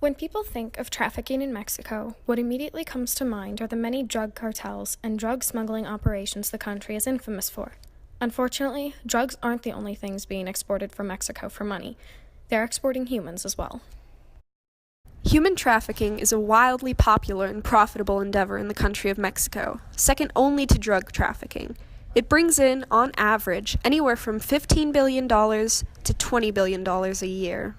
When people think of trafficking in Mexico, what immediately comes to mind are the many drug cartels and drug smuggling operations the country is infamous for. Unfortunately, drugs aren't the only things being exported from Mexico for money. They're exporting humans as well. Human trafficking is a wildly popular and profitable endeavor in the country of Mexico, second only to drug trafficking. It brings in, on average, anywhere from $15 billion to $20 billion a year.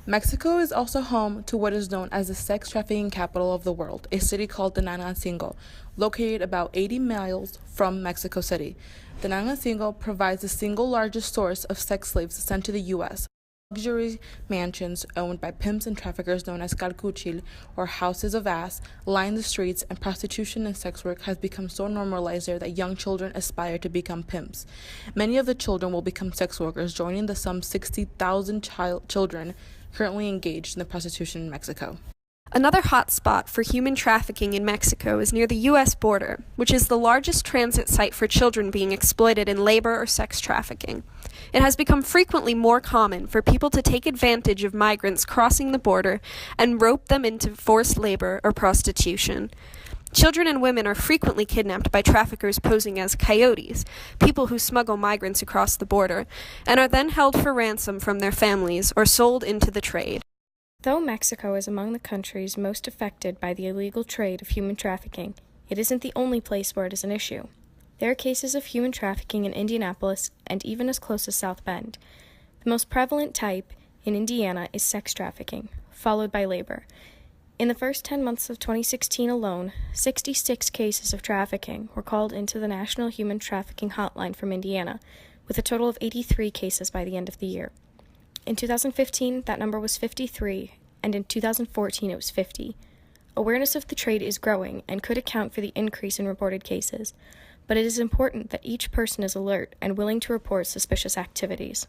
Mexico is also home to what is known as the sex trafficking capital of the world, a city called Tenancingo, located about 80 miles from Mexico City. Tenancingo provides the single largest source of sex slaves sent to the U.S. Luxury mansions owned by pimps and traffickers known as calcuchil, or houses of ass, line the streets, and prostitution and sex work has become so normalized there that young children aspire to become pimps. Many of the children will become sex workers, joining the some 60,000 children currently engaged in the prostitution in Mexico. Another hotspot for human trafficking in Mexico is near the U.S. border, which is the largest transit site for children being exploited in labor or sex trafficking. It has become frequently more common for people to take advantage of migrants crossing the border and rope them into forced labor or prostitution. Children and women are frequently kidnapped by traffickers posing as coyotes, people who smuggle migrants across the border, and are then held for ransom from their families or sold into the trade. Though Mexico is among the countries most affected by the illegal trade of human trafficking, it isn't the only place where it is an issue. There are cases of human trafficking in Indianapolis and even as close as South Bend. The most prevalent type in Indiana is sex trafficking, followed by labor. In the first 10 months of 2016 alone, 66 cases of trafficking were called into the National Human Trafficking Hotline from Indiana, with a total of 83 cases by the end of the year. In 2015, that number was 53, and in 2014 it was 50. Awareness of the trade is growing and could account for the increase in reported cases, but it is important that each person is alert and willing to report suspicious activities.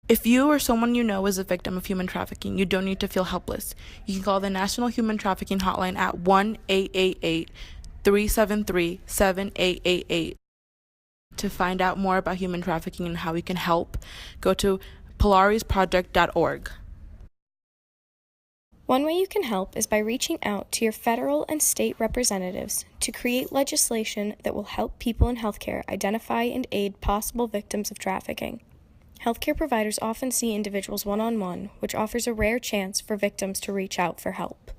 If you or someone you know is a victim of human trafficking, you don't need to feel helpless. You can call the National Human Trafficking Hotline at 1-888-373-7888. To find out more about human trafficking and how we can help, go to polarisproject.org. One way you can help is by reaching out to your federal and state representatives to create legislation that will help people in healthcare identify and aid possible victims of trafficking. Healthcare providers often see individuals one-on-one, which offers a rare chance for victims to reach out for help.